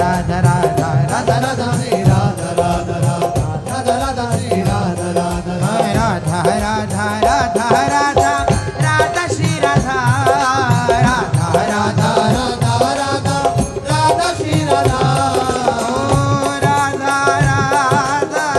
राधा राधा राधा राधा श्री राधा राधा राधा राधा श्री राधा राधा राधा राधा राधा राधा राधा श्री राधा राधा राधा राधा राधा राधा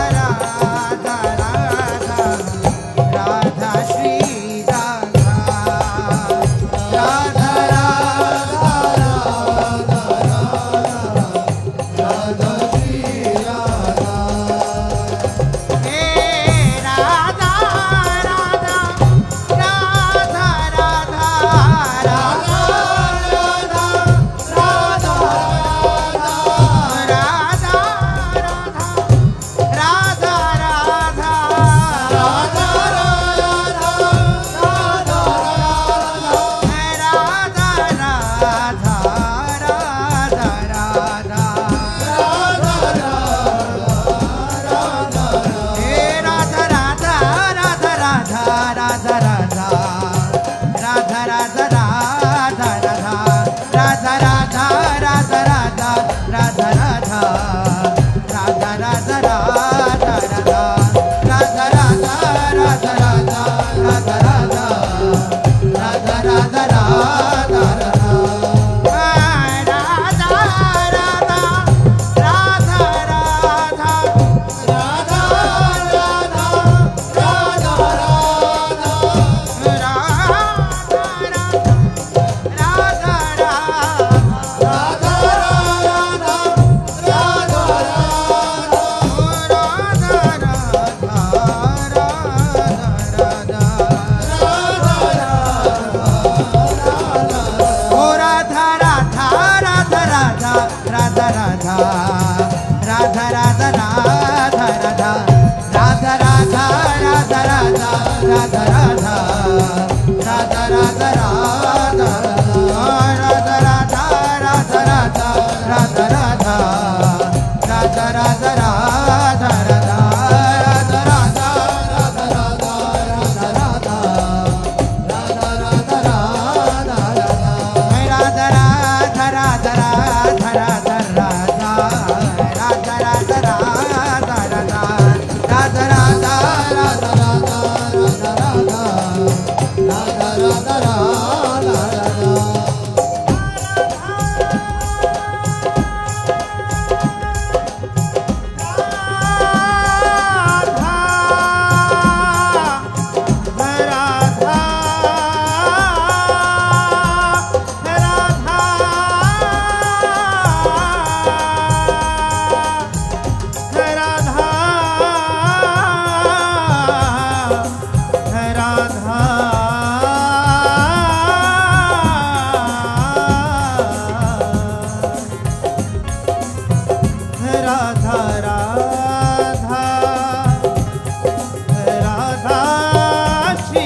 श्री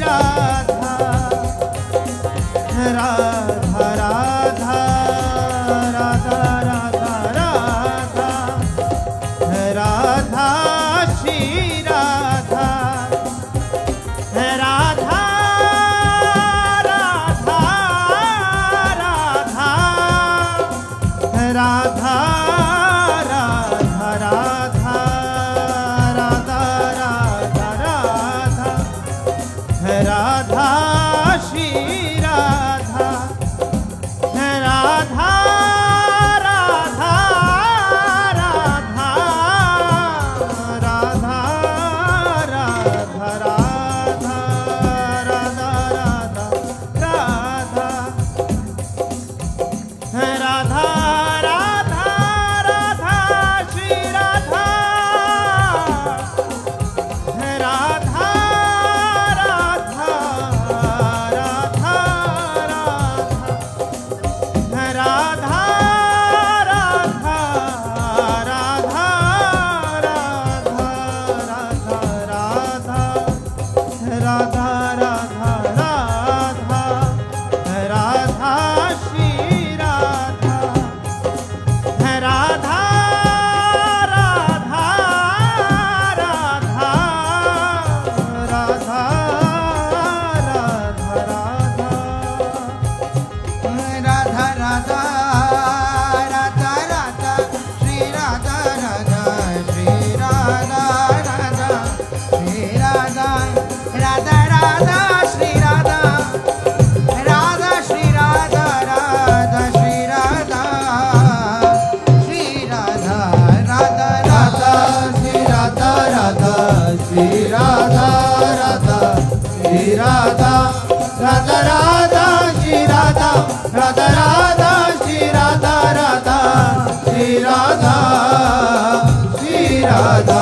राधा राधा राधा राधा राधा राधा श्री राधा राधा राधा श्री राधा हे राधा राधा राधा राधा राधा राधा राधा श्री राधा राधा राधा श्री राधा राधा राधा श्री राधा राधा श्री राधा श्री राधा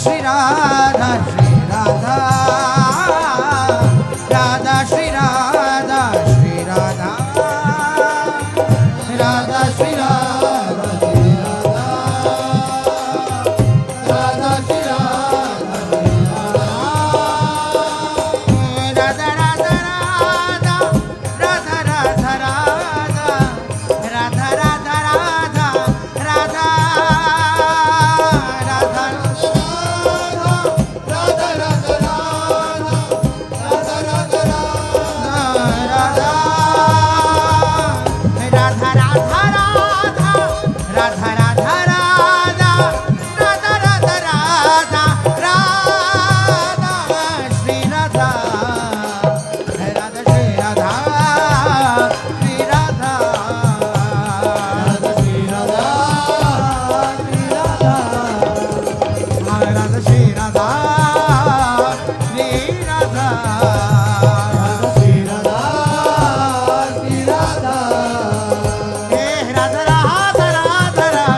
श्री राधा श्री राधा राधा श्री राधा श्री राधा राधा श्री राधा श्री राधा राधा श्री राधा श्री राधा राधा राधा राधा राधा राधा राधा राधा राधा राधा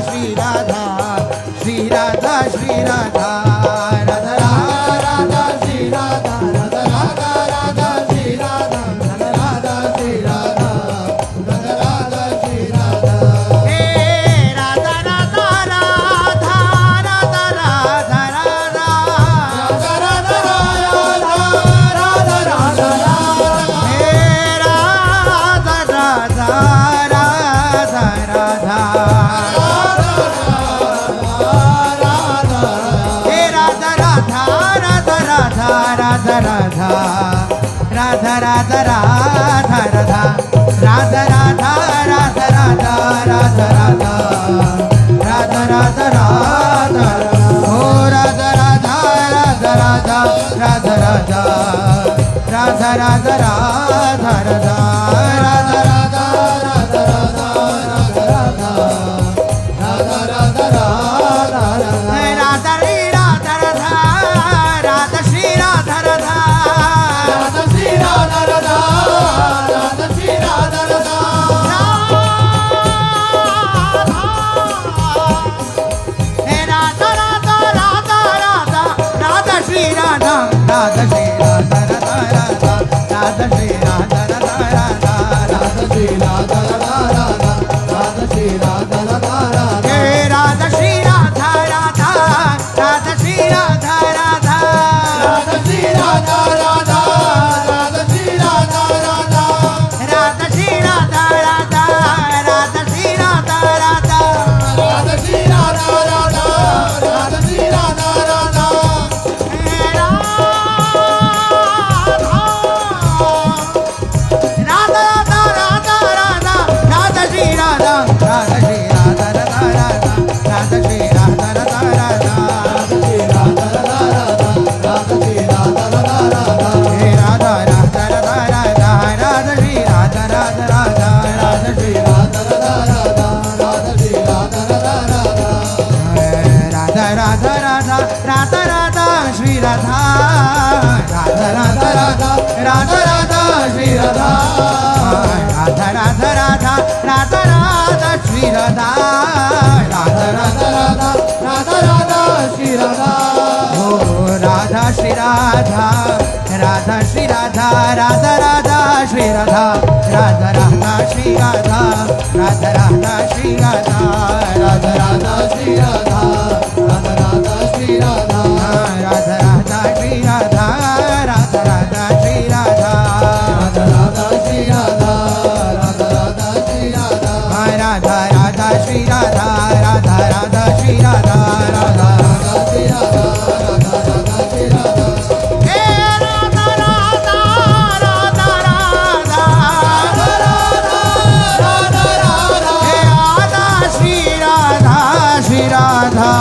श्री राधा श्री राधा श्री राधा राधा राधा श्री राधा राधा राधा राधा श्री राधा राधा राधा श्री राधा राधा राधा श्री राधा हे राधा राधा राधा राधा राधा राधा राधा राधा राधा हे राधा राधा राधा राधा हे राधा राधा राधा राधा राधा राधा राधा राधा राधा राधा राधा राधा राधा राधा राधा राधा राधा राधा हो राधा राधा राधा राधा राधा राधा राधा राधा राधा राधा राधा राधा रे राधा राधा राधा श्री राधा राधा हे राधा राधा राधा राधा राधा श्री राधा राधा श्री राधा राधा राधा राधा श्री राधा राधा राधा हे राधा श्री राधा राधा राधा श्री राधा राधा राधा श्री राधा राधा राधा श्री राधा राधा राधा श्री राधा राधा राधा श्री राधा राधा राधा श्री राधा राधा राधा श्री राधा राधा हे राधा राधा राधा राधा राधा श्री राधा राधा श्री राधा राधा राधा राधा श्री राधा राधा राधा हे राधा राधा राधा राधा राधा श्री राधा राधा राधा राधा श्री राधा राधा राधा राधा राधा श्री राधा राधा राधा राधा राधा राधा श्री राधा राधा राधा राधा राधा राधा श्री राधा राधा राधा राधा राधा राधा श्री राधा हो राधा श्री राधा राधा श्री राधा राधा राधा श्री राधा राधा राधा श्री राधा राधा राधा श्री राधा राधा राधा श्री राधा राधा राधा श्री राधा राधा राधा श्री राधा राधा राधा श्री राधा राधा राधा श्री राधा राधा राधा श्री राधा राधा राधा श्री राधा राधा राधा श्री राधा राधा राधा श्री राधा राधा राधा श्री राधा हे राधा राधा राधा राधा हे राधा श्री राधा श्री राधा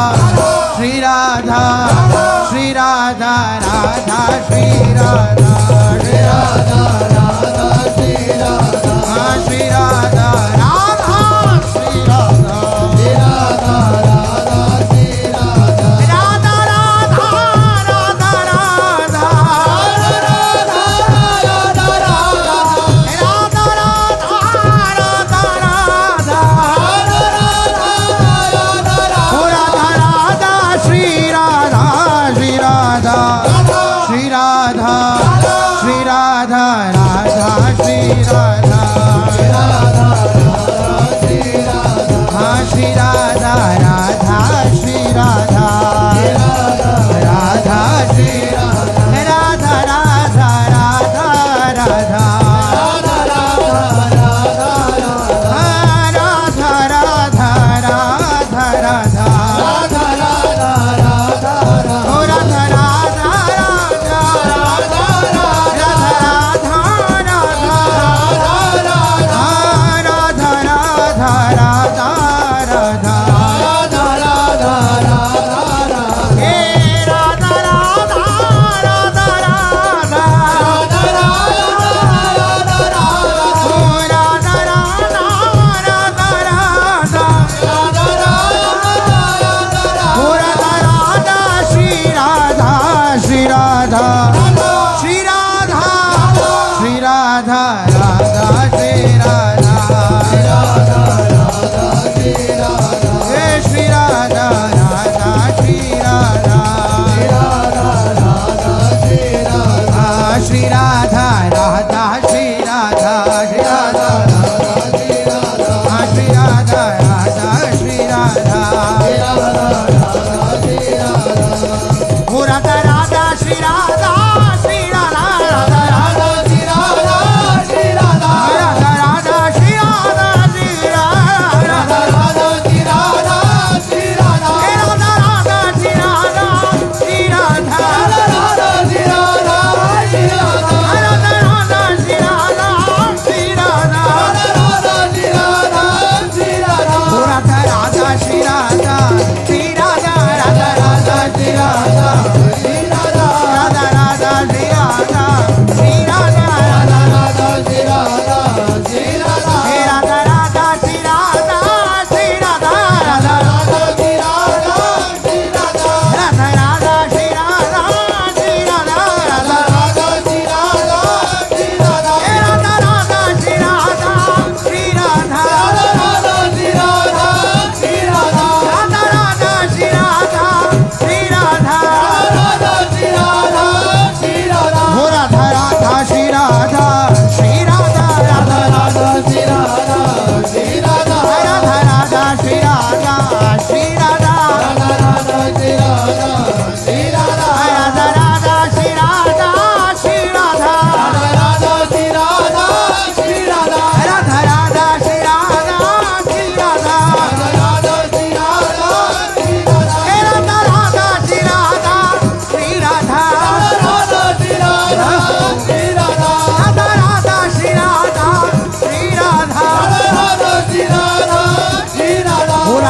श्री राधा श्री राधा राधा श्री राधा श्री राधा राधा श्री राधा श्री राधा राधा श्री राधा श्री राधा राधा श्री राधा राधा राधा राधा राधा राधा राधा हो राधा राधा श्री राधा श्री राधा श्री राधा श्री राधा राधा श्री राधा